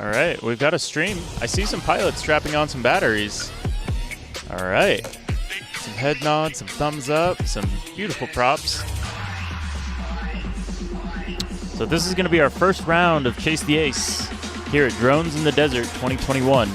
All right, we've got a stream. I see some pilots strapping on some batteries. All right. Some head nods, some thumbs up, some beautiful props. So this is going to be our first round of Chase the Ace here at Drones in the Desert 2021.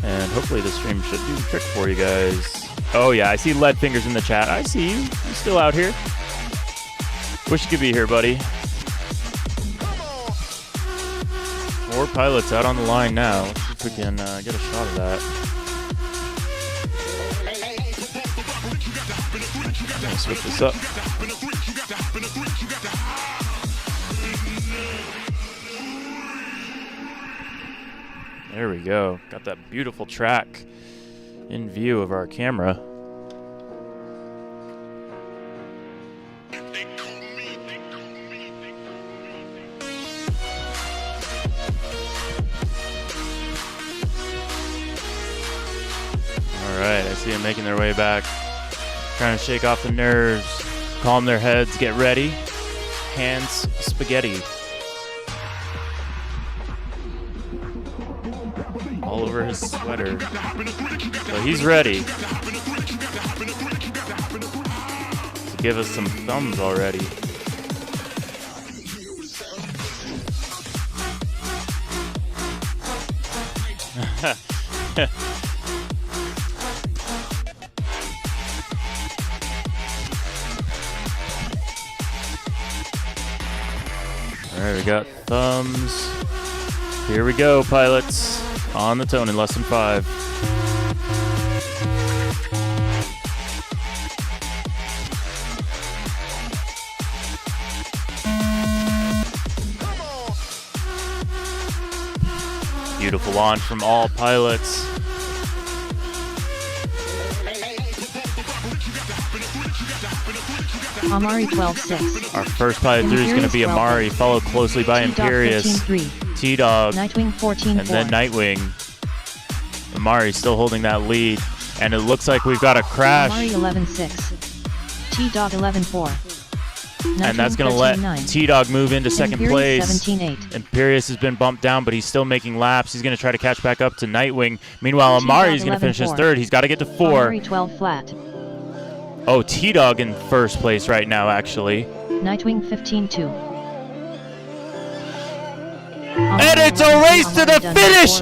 And hopefully the stream should do the trick for you guys. Oh yeah, I see lead fingers in the chat. I see you. You're still out here. Wish you could be here, buddy. 4 pilots out on the line now. Let's see if we can get a shot of that. Let me switch this up. There we go. Got that beautiful track in view of our camera. All right, I see them making their way back, trying to shake off the nerves, calm their heads, get ready. Hands spaghetti. All over his sweater. So he's ready to give us some thumbs already. All right, we got thumbs. Here we go, pilots. On the tone in less than 5. Beautiful launch from all pilots. Amari 12-6. Our first pilot through is going to be Amari, followed closely by Imperious, T-Dog, Nightwing 14-4. and then Nightwing. Amari still holding that lead, and it looks like we've got a crash. Amari 11-6. T-Dog 11-4. And that's going to let T-Dog move into second place. 17-8. Imperious has been bumped down, but he's still making laps. He's going to try to catch back up to Nightwing. Meanwhile, Amari is going to finish his third. He's got to get to 4. Amari 12 flat. Oh, T-Dog in first place right now, actually. Nightwing 15-2. And it's a race to the finish!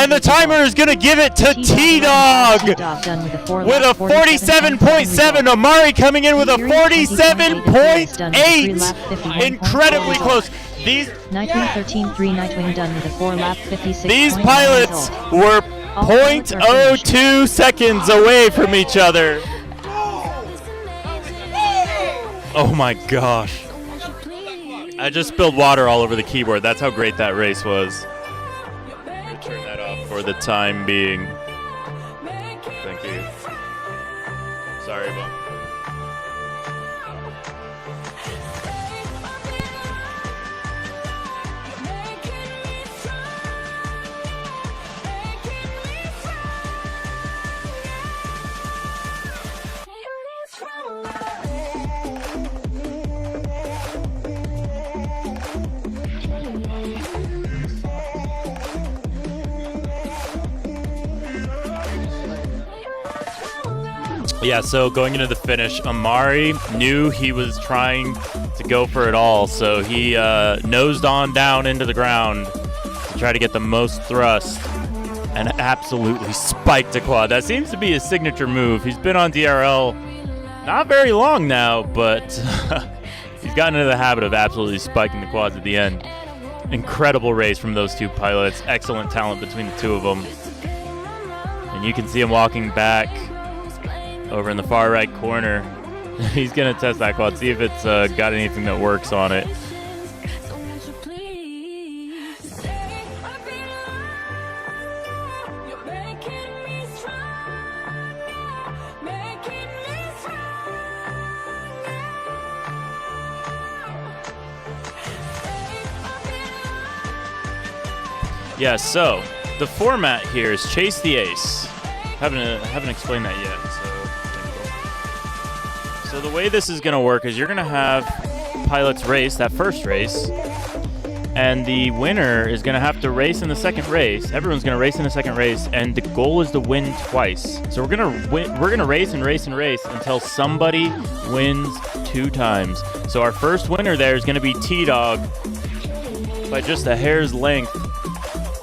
And the timer is going to give it to T-Dog with a 47.7. Amari coming in with a 47.8. Incredibly close. These Nightwing 13-3. Nightwing done with a 4-lap 56. These pilots were 0.02 seconds away from each other. Oh my gosh. I just spilled water all over the keyboard. That's how great that race was. I'm going to turn that off for the time being. Thank you. Sorry about that. Yeah, so going into the finish, Amari knew he was trying to go for it all, so he nosed on down into the ground to try to get the most thrust and absolutely spiked a quad. That seems to be his signature move. He's been on DRL not very long now, but he's gotten into the habit of absolutely spiking the quads at the end. Incredible race from those two pilots. Excellent talent between the two of them. And you can see him walking back over in the far right corner. He's going to test that quad, see if it's got anything that works on it. Yeah, so the format here is chase the ace. Haven't explained that yet. So the way this is going to work is you're going to have pilots race that first race, and the winner is going to have to race in the second race. Everyone's going to race in the second race, and the goal is to win twice. So we're going to race and race and race until somebody wins 2 times. So our first winner there is going to be T-Dog by just a hair's length,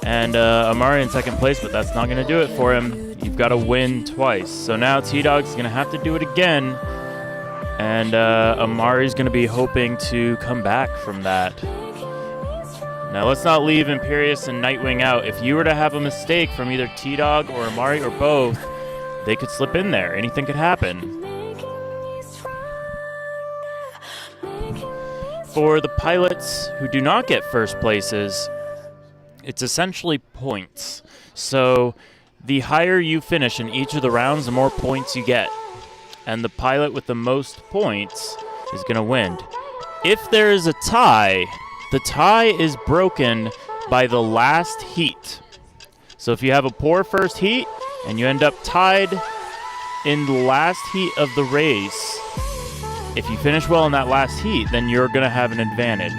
and Amari in second place, but that's not going to do it for him. You've got to win twice. So now T-Dog's going to have to do it again, and Amari's going to be hoping to come back from that. Now, let's not leave Imperius and Nightwing out. If you were to have a mistake from either T-Dog or Amari or both, they could slip in there. Anything could happen. For the pilots who do not get first places, it's essentially points. So the higher you finish in each of the rounds, the more points you get. And the pilot with the most points is going to win. If there is a tie, the tie is broken by the last heat. So if you have a poor first heat and you end up tied in the last heat of the race, if you finish well in that last heat, then you're going to have an advantage.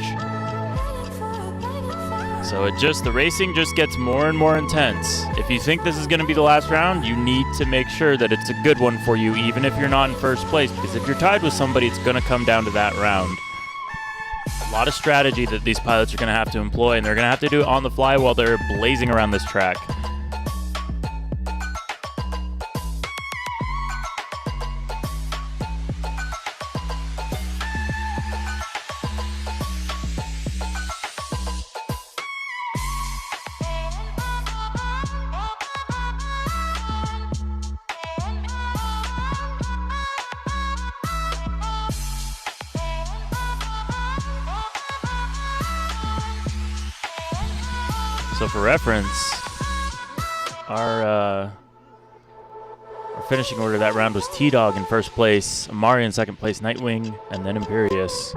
So the racing just gets more and more intense. If you think this is going to be the last round, you need to make sure that it's a good one for you, even if you're not in first place, because if you're tied with somebody, it's going to come down to that round. A lot of strategy that these pilots are going to have to employ, and they're going to have to do it on the fly while they're blazing around this track. So for reference, our finishing order that round was T-Dog in first place, Amari in second place, Nightwing, and then Imperius.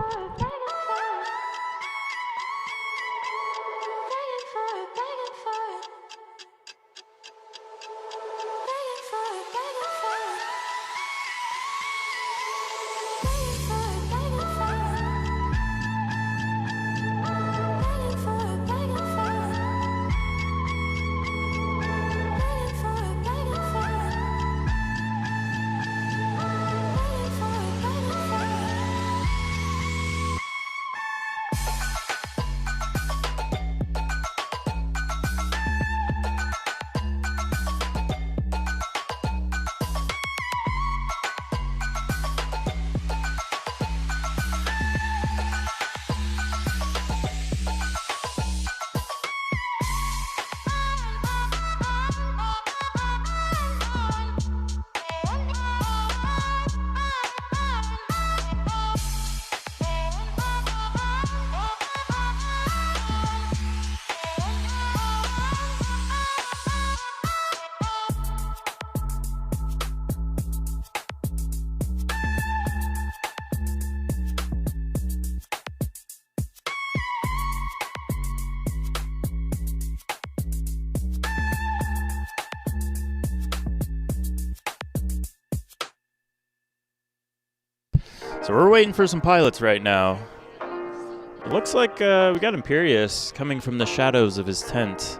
So we're waiting for some pilots right now. It looks like we got Imperius coming from the shadows of his tent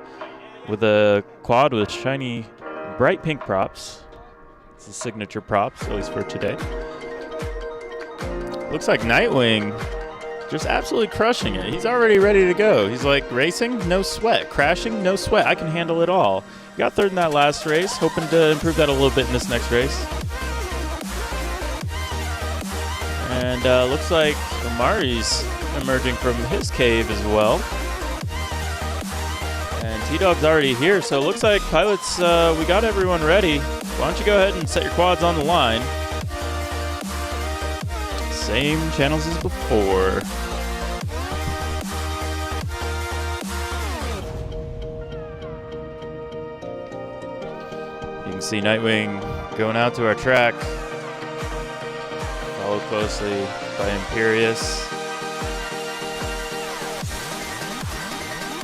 with a quad with shiny, bright pink props. It's the signature props, at least for today. Looks like Nightwing just absolutely crushing it. He's already ready to go. He's like, racing, no sweat. Crashing, no sweat. I can handle it all. Got third in that last race, hoping to improve that a little bit in this next race. And looks like Amari's emerging from his cave as well. And T-Dog's already here, so it looks like pilots, we got everyone ready. Why don't you go ahead and set your quads on the line. Same channels as before. You can see Nightwing going out to our track. Followed closely by Imperius.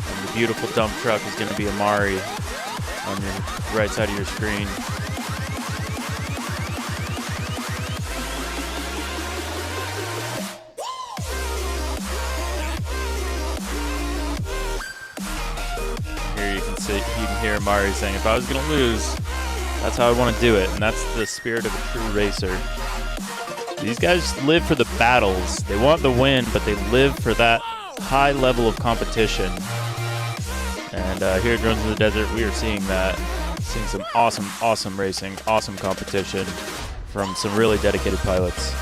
And the beautiful dump truck is going to be Amari on your right side of your screen. Here you can hear Amari saying, if I was going to lose, that's how I want to do it. And that's the spirit of a true racer. These guys live for the battles. They want the win, but they live for that high level of competition. And here at Drones in the Desert, we are seeing that. Seeing some awesome, awesome racing, awesome competition from some really dedicated pilots.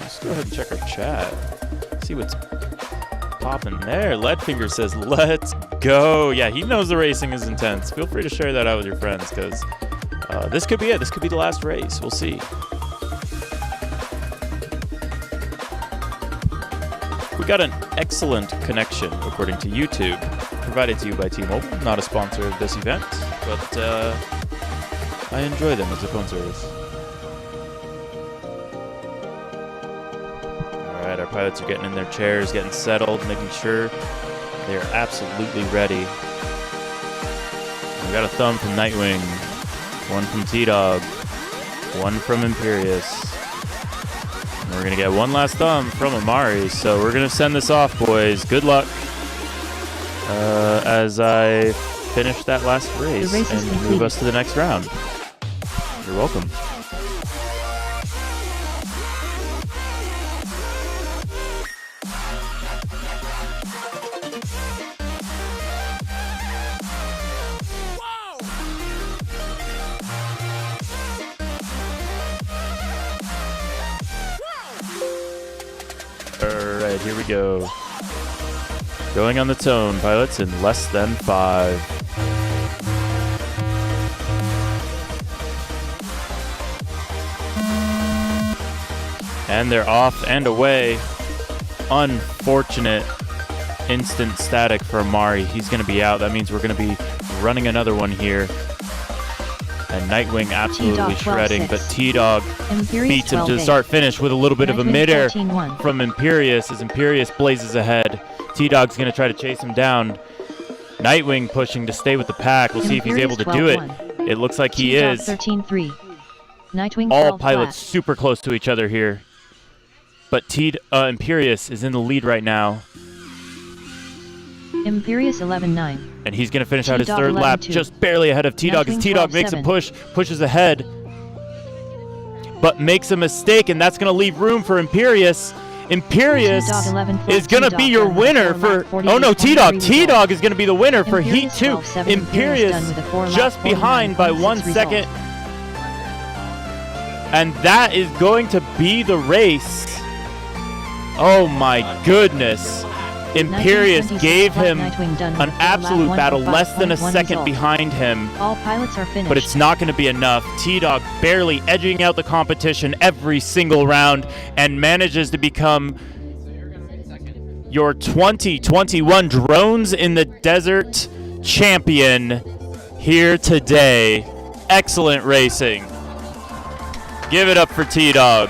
Let's go ahead and check our chat. See what's popping there. Leadfinger says, let's go. Yeah, he knows the racing is intense. Feel free to share that out with your friends, because this could be it. This could be the last race. We'll see. We got an excellent connection, according to YouTube, provided to you by T-Mobile. Not a sponsor of this event, but I enjoy them as a phone service. Alright, our pilots are getting in their chairs, getting settled, making sure they are absolutely ready. We got a thumb from Nightwing, one from T-Dog, one from Imperious. And we're going to get one last thumb from Amari, so we're going to send this off, boys. Good luck as I finish that last race and move us to the next round. You're welcome. Alright, here we go. Going on the tone, pilots, in less than 5. And they're off and away. Unfortunate instant static for Amari. He's going to be out. That means we're going to be running another one here. And Nightwing absolutely shredding, but T-Dog beats him to the start-finish with a little bit of a mid-air from Imperious as Imperious blazes ahead. T-Dog's going to try to chase him down. Nightwing pushing to stay with the pack. We'll see if he's able to do it. It looks like he is. 13-3. Nightwing all pilots super close to each other here. But Imperious is in the lead right now. Imperious 11-9. And he's going to finish out his third lap just barely ahead of T-Dog as T-Dog makes a push, pushes ahead, but makes a mistake, and that's going to leave room for Imperious. Imperious is going to be your winner for... Oh no, T-Dog. T-Dog is going to be the winner for Heat 2. Imperious just behind by 1 second. And that is going to be the race. Oh my goodness. Imperious gave him an absolute battle, less than a second behind him. All pilots are finished. But it's not going to be enough. T-Dog barely edging out the competition every single round and manages to become your 2021 Drones in the Desert champion here today. Excellent racing. Give it up for T-Dog.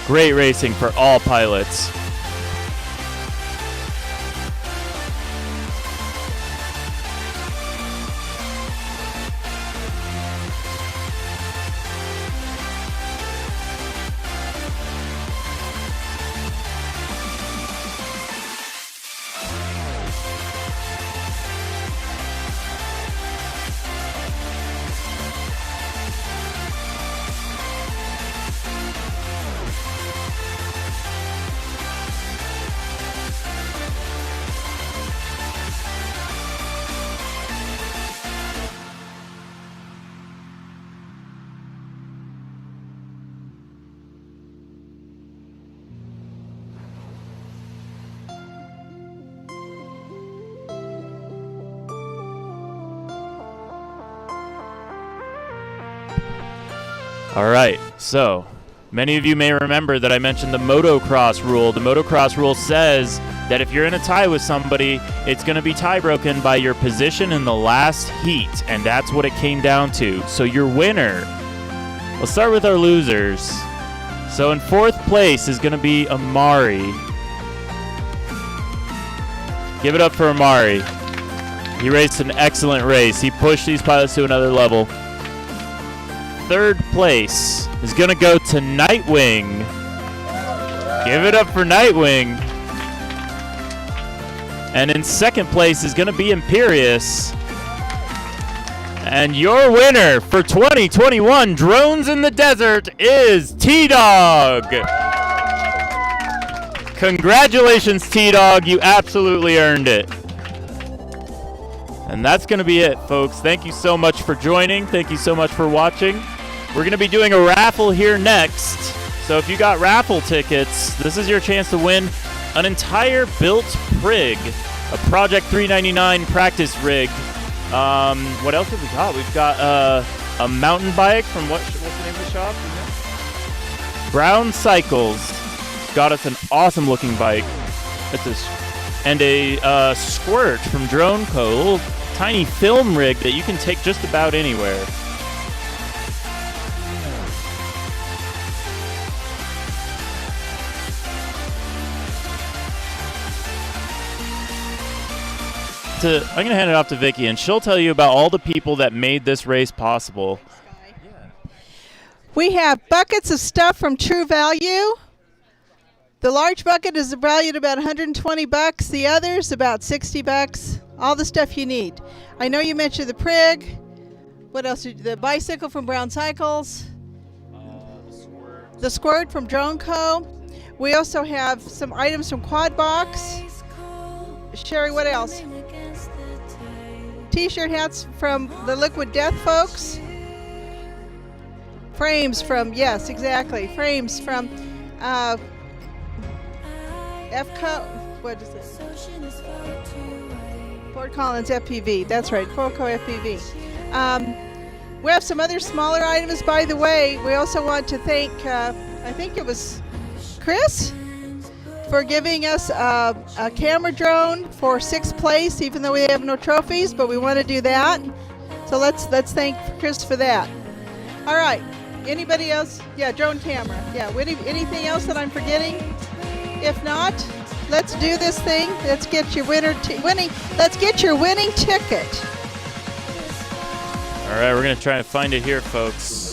Great racing for all pilots. All right, so Many of you may remember that I mentioned the motocross rule. The motocross rule says that if you're in a tie with somebody, it's going to be tie broken by your position in the last heat, and that's what it came down to. So your winner, let's start with our losers. So in 4th place is going to be Amari. Give it up for Amari. He raced an excellent race. He pushed these pilots to another level. 3rd place is going to go to Nightwing. Give it up for Nightwing. And in 2nd place is going to be Imperious. And your winner for 2021 Drones in the Desert is T-Dog. Congratulations, T-Dog. You absolutely earned it. And that's going to be it, folks. Thank you so much for joining. Thank you so much for watching. We're going to be doing a raffle here next. So if you got raffle tickets, this is your chance to win an entire built rig, a Project 399 practice rig. What else have we got? We've got a mountain bike from what's the name of the shop? Brown Cycles. Got us an awesome looking bike. And a Squirt from Drone Co. A little tiny film rig that you can take just about anywhere. I'm going to hand it off to Vicky, and she'll tell you about all the people that made this race possible. We have buckets of stuff from True Value. The large bucket is valued about 120 bucks. The others about 60 bucks. All the stuff you need. I know you mentioned the Prig. What else? The bicycle from Brown Cycles. The Squirt from Drone Co. We also have some items from Quad Box. Sherry, what else? T-shirt hats from the Liquid Death folks. Frames from, yes, exactly. Frames from what is it? Fort Collins FPV. That's right, Forco FPV. We have some other smaller items, by the way. We also want to thank, I think it was Chris, for giving us a camera drone for 6th place, even though we have no trophies, but we want to do that. So let's thank Chris for that. All right. Anybody else? Yeah, drone camera. Yeah. Anything else that I'm forgetting? If not, let's do this thing. Let's get your Let's get your winning ticket. All right, we're gonna try and find it here, folks.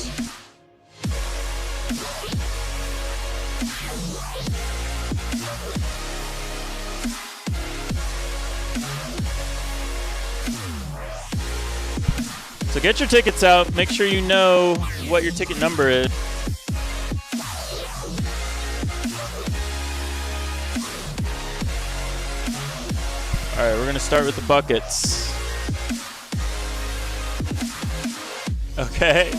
So get your tickets out. Make sure you know what your ticket number is. All right, we're going to start with the buckets. Okay.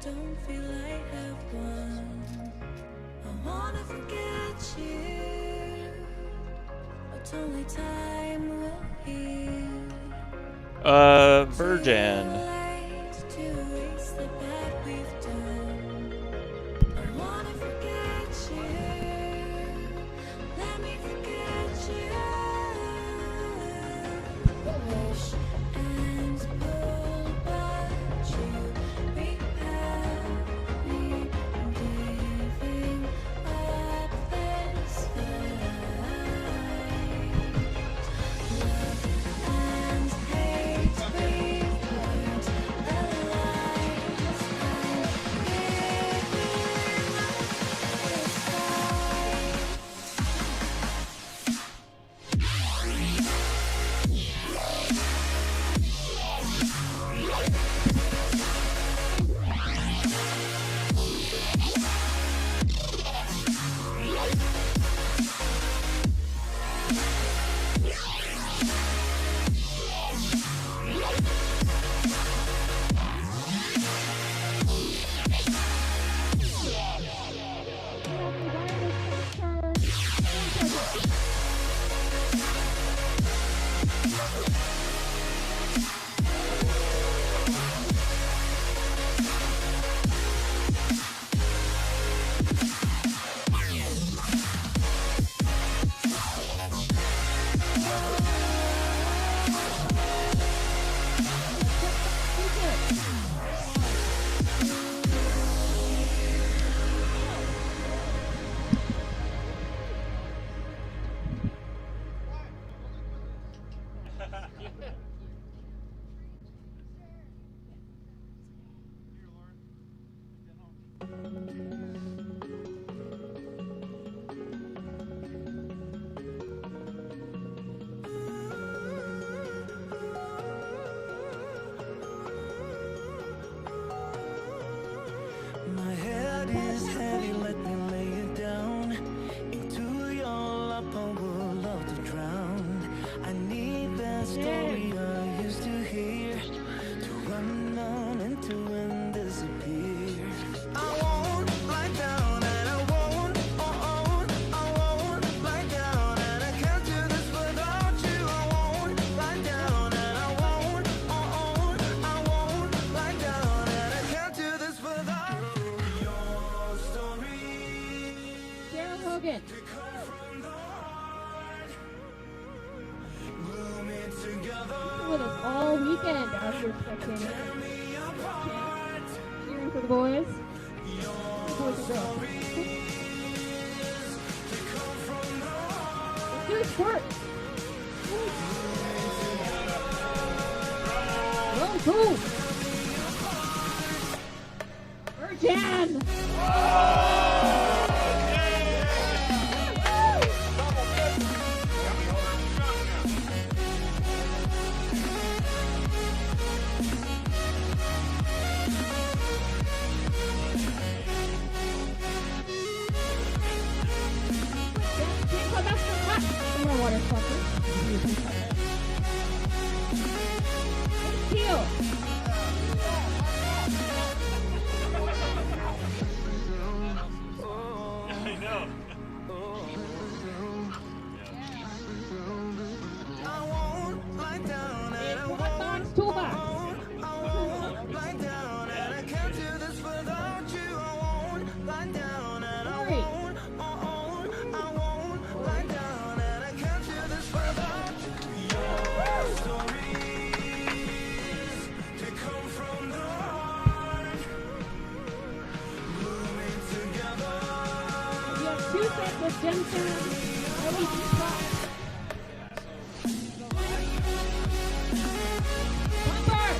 Don't feel I have won. I wanna forget you, but only time will heal. Virgin. To erase the bad we've done. I wanna forget you. Let me forget you. Wish and pull, but you repel me. I'm giving up this fight. Love and hate we've learned My head is heavy, let me lay it down. Into your lap, I would love to drown. I need that story I used to hear, to run on and to end disappear. I won't lie down and I won't, I won't lie down and I can't do this without you. I won't lie down and I won't, I won't lie down and I can't do this without your story. Sarah Hogan. To come from the heart, blooming together. With us all weekend after spectating. Cheering for the boys. The boys and girls. Let's do a squirt. Oh, cool. Virgin. Water fucker. Heel. I know. I won't lie down and I won't, Toolbox. I won't lie down and I can't do this without you. I won't lie down and I Sorry. won't, I won't lie down and I can't do this without you. Your stories, they come from the heart, blooming together. You have 2 sets of gemstones. LED pops. Bumper.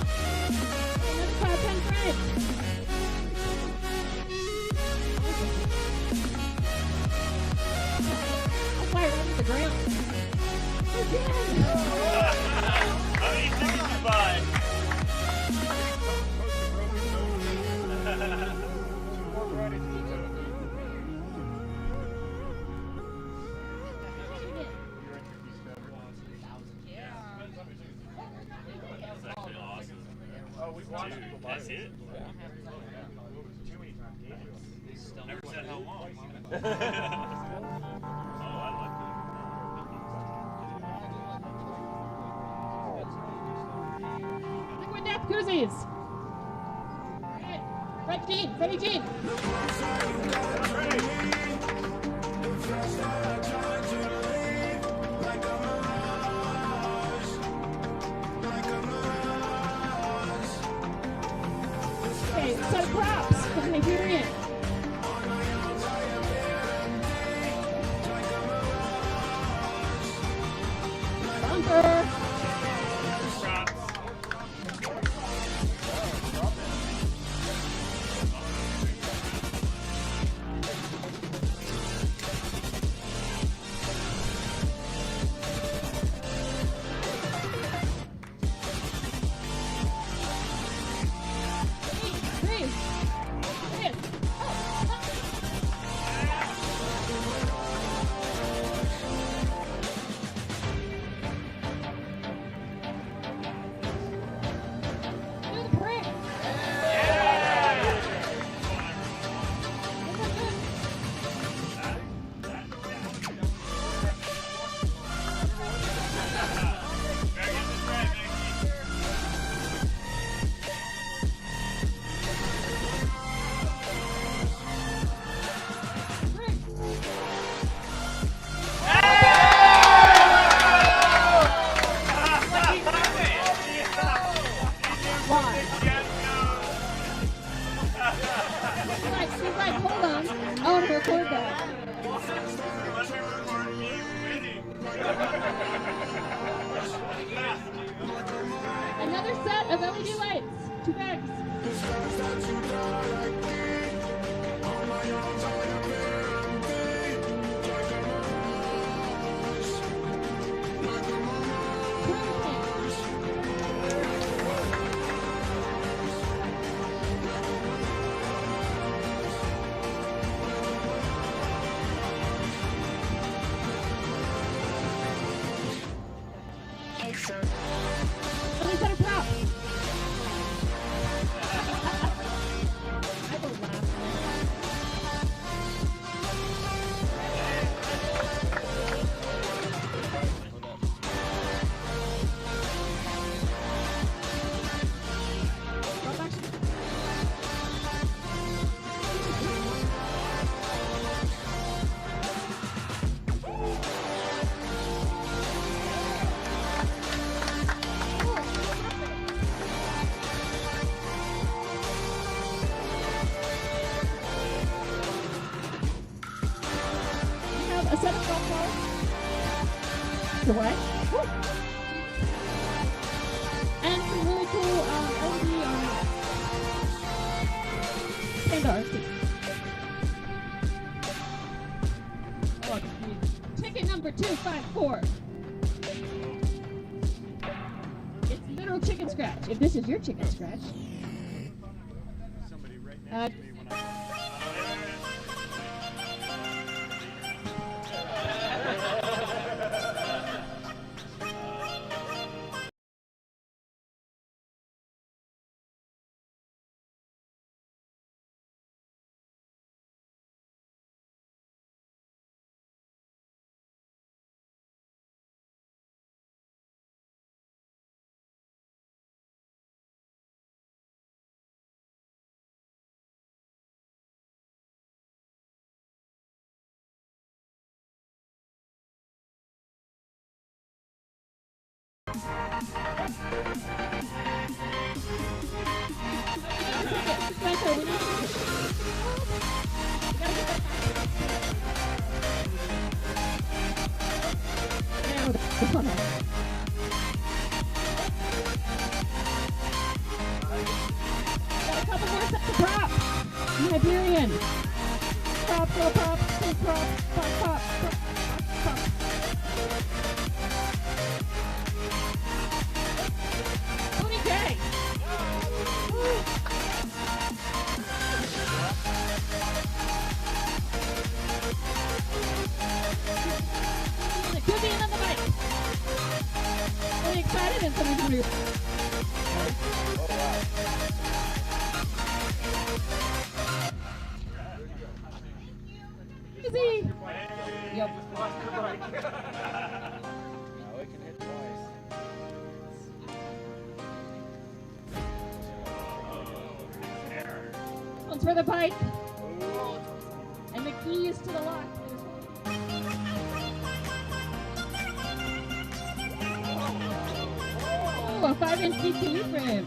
Another crowd 10 friends. I'll fly right into the ground. Again. How many tickets you buy? That's actually awesome. Dude, that's it? Never said how long. Oh, I like Liquid Death Koozies. Red Jean, Freddie Jean. Okay, set of props from the Hyperion. Bunker. Three. she's like, hold on. I want to record that. Another set of LED lights. 2 bags. Another set of props. I will laugh. A set of golf balls. The what? Woo. And some really cool LED Panda RC. Oh, ticket number 254. It's literal chicken scratch. If this is your chicken scratch. Got a couple more sets of props. Iberian. Prop, prop, prop, prop, prop, prop, prop. 20K. It could be another bike. Really excited and something's going to be. Easy. Yep. One's for the bike. And the key is to the lock. Oh, a 5-inch DTE frame.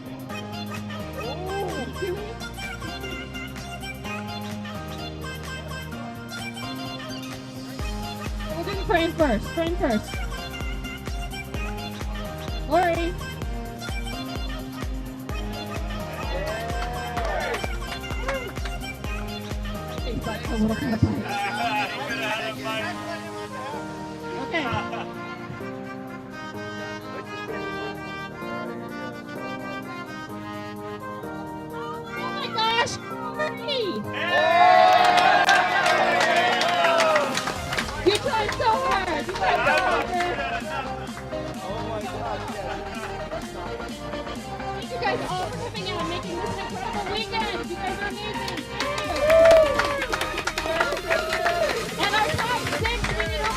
We'll do the frame first. Frame first. Lori. That's a little kind of bite. Okay. Oh my gosh! Hurry! You tried so hard! You tried so hard! Thank you guys all for coming out and making this an incredible weekend! You guys are amazing! And our top 6 bringing up.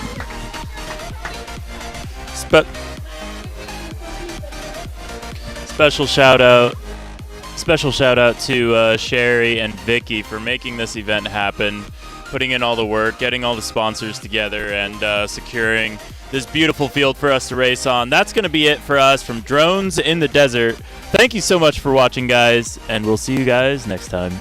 Special shout out to Sherry and Vicky for making this event happen, putting in all the work, getting all the sponsors together, and securing this beautiful field for us to race on. That's going to be it for us from Drones in the Desert. Thank you so much for watching, guys, and we'll see you guys next time.